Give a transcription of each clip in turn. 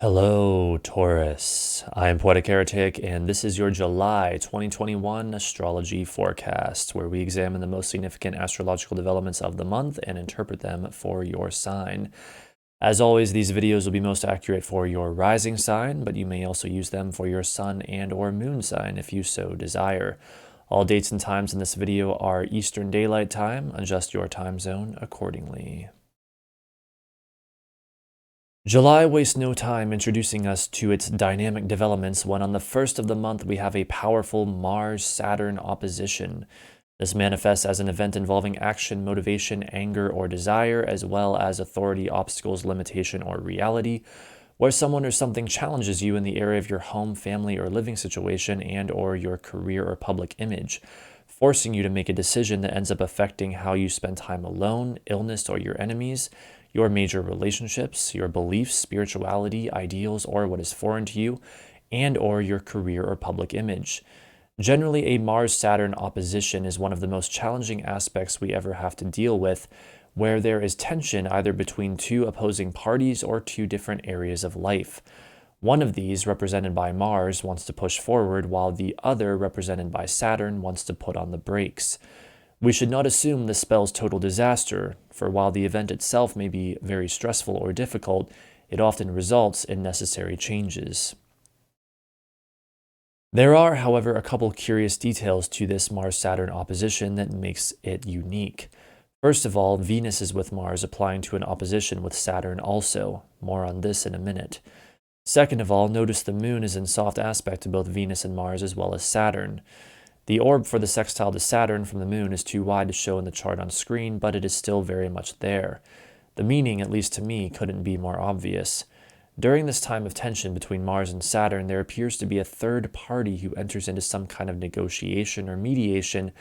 Hello, Taurus. I am Poetic Heretic, and this is your July 2021 astrology forecast, where we examine the most significant astrological developments of the month and interpret them for your sign. As always, these videos will be most accurate for your rising sign, but you may also use them for your sun and/or moon sign if you so desire. All dates and times in this video are Eastern Daylight Time. Adjust your time zone accordingly. July wastes no time introducing us to its dynamic developments when on the first of the month we have a powerful Mars-Saturn opposition. This manifests as an event involving action, motivation, anger, or desire, as well as authority, obstacles, limitation, or reality, where someone or something challenges you in the area of your home, family, or living situation and/or your career or public image, forcing you to make a decision that ends up affecting how you spend time alone, illness, or your enemies, your major relationships, your beliefs, spirituality, ideals, or what is foreign to you, and/or your career or public image. Generally, a Mars-Saturn opposition is one of the most challenging aspects we ever have to deal with, where there is tension either between two opposing parties or two different areas of life. One of these, represented by Mars, wants to push forward, while the other, represented by Saturn, wants to put on the brakes. We should not assume this spells total disaster, for while the event itself may be very stressful or difficult, it often results in necessary changes. There are, however, a couple curious details to this Mars-Saturn opposition that makes it unique. First of all, Venus is with Mars, applying to an opposition with Saturn also. More on this in a minute. Second of all, notice the moon is in soft aspect to both Venus and Mars as well as Saturn. The orb for the sextile to Saturn from the moon is too wide to show in the chart on screen, but it is still very much there. The meaning, at least to me, couldn't be more obvious. During this time of tension between Mars and Saturn, there appears to be a third party who enters into some kind of negotiation or mediation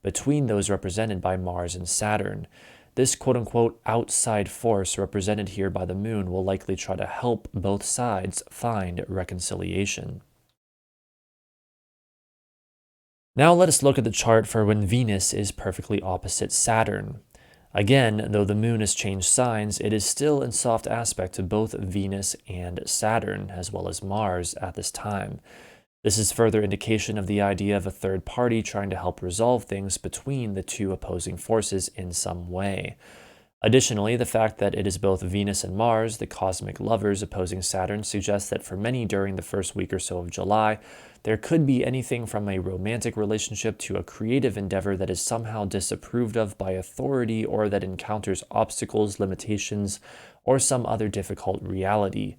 between those represented by Mars and Saturn. This quote-unquote outside force represented here by the moon will likely try to help both sides find reconciliation. Now let us look at the chart for when Venus is perfectly opposite Saturn. Again, though the moon has changed signs, it is still in soft aspect to both Venus and Saturn, as well as Mars at this time. This is further indication of the idea of a third party trying to help resolve things between the two opposing forces in some way. Additionally, the fact that it is both Venus and Mars, the cosmic lovers, opposing Saturn suggests that for many during the first week or so of July, there could be anything from a romantic relationship to a creative endeavor that is somehow disapproved of by authority or that encounters obstacles, limitations, or some other difficult reality.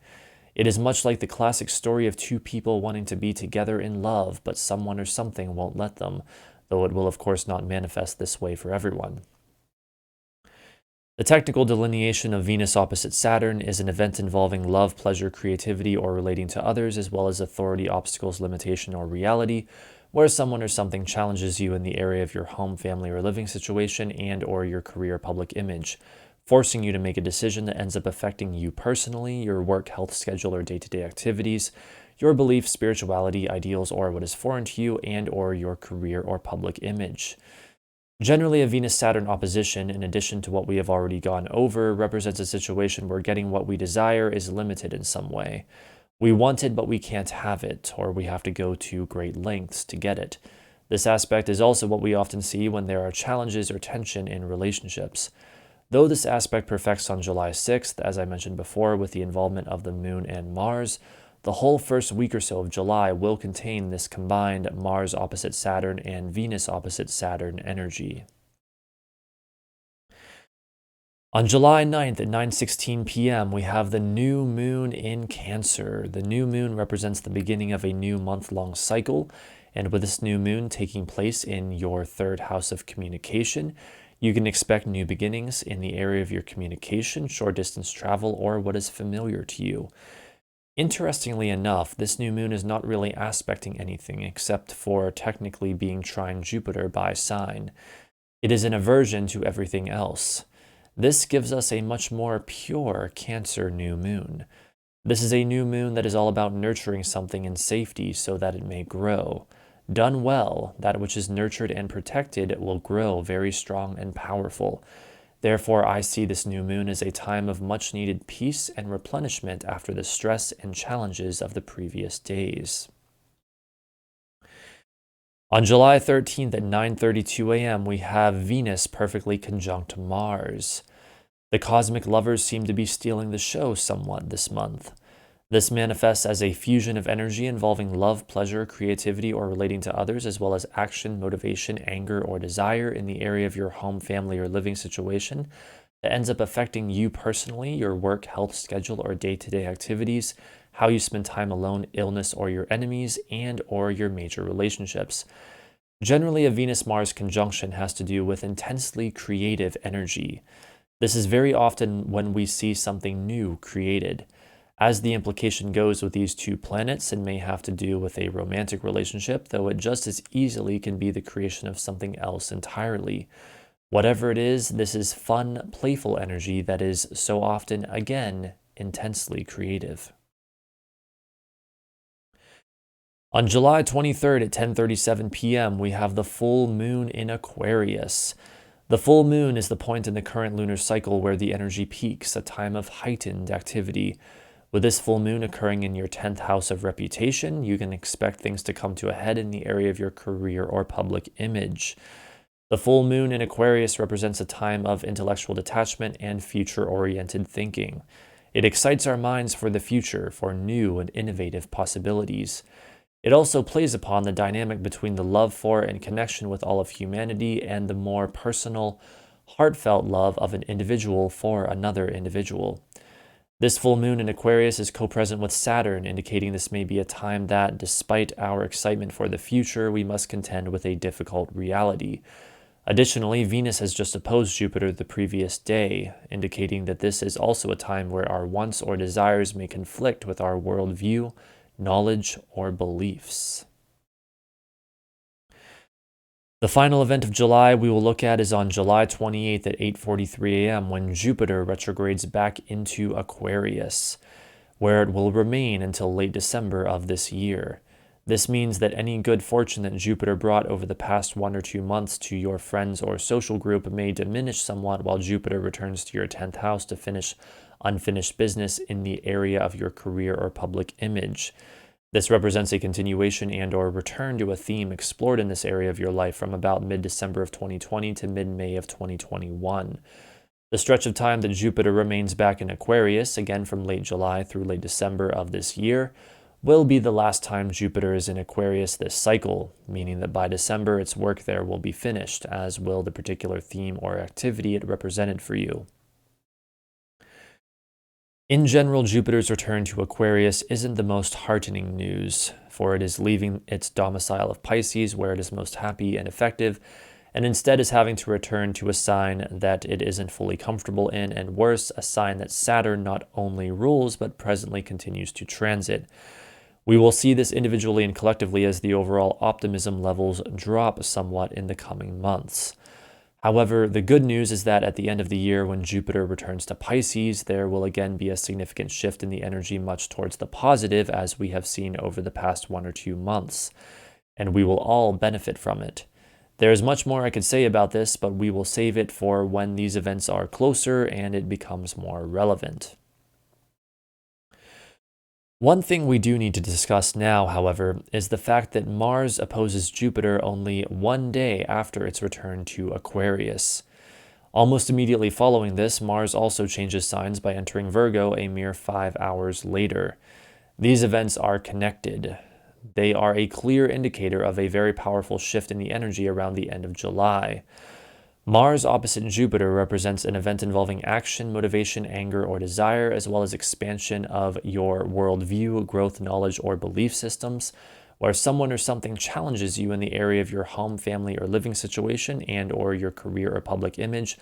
It is much like the classic story of two people wanting to be together in love, but someone or something won't let them, though it will of course not manifest this way for everyone. The technical delineation of Venus opposite Saturn is an event involving love, pleasure, creativity, or relating to others, as well as authority, obstacles, limitation, or reality, where someone or something challenges you in the area of your home, family, or living situation and/or your career public image, forcing you to make a decision that ends up affecting you personally, your work, health schedule, or day-to-day activities, your beliefs, spirituality, ideals, or what is foreign to you, and/or your career or public image. Generally, a Venus-Saturn opposition, in addition to what we have already gone over, represents a situation where getting what we desire is limited in some way. We want it, but we can't have it, or we have to go to great lengths to get it. This aspect is also what we often see when there are challenges or tension in relationships. Though this aspect perfects on July 6th, as I mentioned before, with the involvement of the Moon and Mars, the whole first week or so of July will contain this combined Mars opposite Saturn and Venus opposite Saturn energy. On July 9th at 9:16 p.m., we have the new moon in Cancer. The new moon represents the beginning of a new month-long cycle, and with this new moon taking place in your third house of communication, you can expect new beginnings in the area of your communication, short-distance travel, or what is familiar to you. Interestingly enough, this new moon is not really aspecting anything except for technically being trine Jupiter by sign. It is an aversion to everything else. This gives us a much more pure Cancer new moon. This is a new moon that is all about nurturing something in safety so that it may grow. Done well, that which is nurtured and protected will grow very strong and powerful. Therefore, I see this new moon as a time of much needed peace and replenishment after the stress and challenges of the previous days. On July 13th at 9:32 a.m., we have Venus perfectly conjunct Mars. The cosmic lovers seem to be stealing the show somewhat this month. This manifests as a fusion of energy involving love, pleasure, creativity, or relating to others, as well as action, motivation, anger, or desire in the area of your home, family, or living situation that ends up affecting you personally, your work, health, schedule, or day-to-day activities, how you spend time alone, illness, or your enemies, and or your major relationships. Generally, a Venus-Mars conjunction has to do with intensely creative energy. This is very often when we see something new created. As the implication goes with these two planets, it may have to do with a romantic relationship, though it just as easily can be the creation of something else entirely. Whatever it is, this is fun, playful energy that is so often, again, intensely creative. On July 23rd at 10:37 p.m., we have the full moon in Aquarius. The full moon is the point in the current lunar cycle where the energy peaks, a time of heightened activity. With this full moon occurring in your 10th house of reputation, you can expect things to come to a head in the area of your career or public image. The full moon in Aquarius represents a time of intellectual detachment and future-oriented thinking. It excites our minds for the future, for new and innovative possibilities. It also plays upon the dynamic between the love for and connection with all of humanity and the more personal, heartfelt love of an individual for another individual. This full moon in Aquarius is co-present with Saturn, indicating this may be a time that, despite our excitement for the future, we must contend with a difficult reality. Additionally, Venus has just opposed Jupiter the previous day, indicating that this is also a time where our wants or desires may conflict with our worldview, knowledge, or beliefs. The final event of July we will look at is on July 28th at 8:43 a.m. when Jupiter retrogrades back into Aquarius, where it will remain until late December of this year. This means that any good fortune that Jupiter brought over the past 1 or 2 months to your friends or social group may diminish somewhat while Jupiter returns to your 10th house to finish unfinished business in the area of your career or public image. This represents a continuation and or return to a theme explored in this area of your life from about mid-December of 2020 to mid-May of 2021. The stretch of time that Jupiter remains back in Aquarius, again from late July through late December of this year, will be the last time Jupiter is in Aquarius this cycle, meaning that by December its work there will be finished, as will the particular theme or activity it represented for you. In general, Jupiter's return to Aquarius isn't the most heartening news, for it is leaving its domicile of Pisces where it is most happy and effective, and instead is having to return to a sign that it isn't fully comfortable in, and worse, a sign that Saturn not only rules but presently continues to transit. We will see this individually and collectively as the overall optimism levels drop somewhat in the coming months. However, the good news is that at the end of the year, when Jupiter returns to Pisces, there will again be a significant shift in the energy much towards the positive, as we have seen over the past 1 or 2 months, and we will all benefit from it. There is much more I could say about this, but we will save it for when these events are closer and it becomes more relevant. One thing we do need to discuss now, however, is the fact that Mars opposes Jupiter only 1 day after its return to Aquarius. Almost immediately following this, Mars also changes signs by entering Virgo a mere 5 hours later. These events are connected. They are a clear indicator of a very powerful shift in the energy around the end of July. Mars opposite Jupiter represents an event involving action, motivation, anger, or desire, as well as expansion of your worldview, growth, knowledge, or belief systems, where someone or something challenges you in the area of your home, family, or living situation and or your career or public image,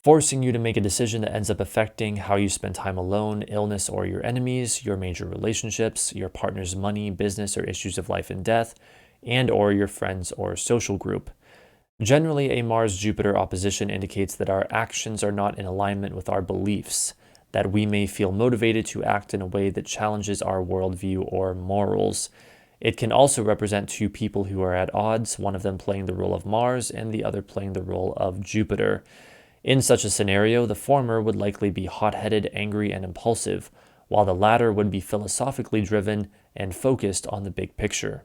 forcing you to make a decision that ends up affecting how you spend time alone, illness, or your enemies, your major relationships, your partner's money, business, or issues of life and death, and or your friends or social group. Generally, a Mars-Jupiter opposition indicates that our actions are not in alignment with our beliefs, that we may feel motivated to act in a way that challenges our worldview or morals. It can also represent two people who are at odds, one of them playing the role of Mars and the other playing the role of Jupiter. In such a scenario, the former would likely be hot-headed, angry, and impulsive, while the latter would be philosophically driven and focused on the big picture.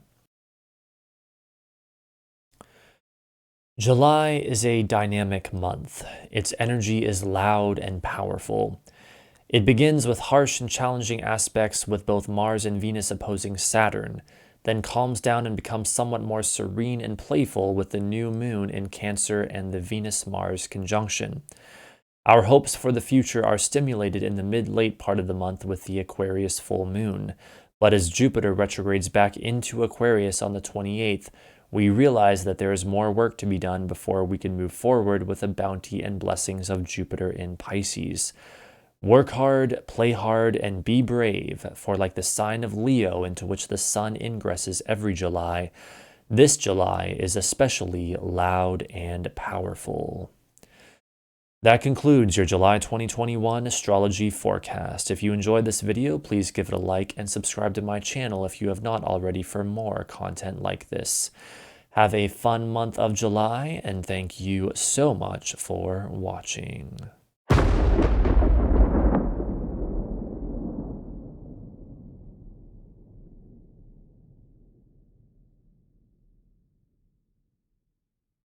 July is a dynamic month. Its energy is loud and powerful. It begins with harsh and challenging aspects with both Mars and Venus opposing Saturn, then calms down and becomes somewhat more serene and playful with the new moon in Cancer and the Venus-Mars conjunction. Our hopes for the future are stimulated in the mid-late part of the month with the Aquarius full moon, but as Jupiter retrogrades back into Aquarius on the 28th, we realize that there is more work to be done before we can move forward with the bounty and blessings of Jupiter in Pisces. Work hard, play hard, and be brave, for like the sign of Leo into which the sun ingresses every July, this July is especially loud and powerful. That concludes your July 2021 astrology forecast. If you enjoyed this video, please give it a like and subscribe to my channel if you have not already for more content like this. Have a fun month of July, and thank you so much for watching.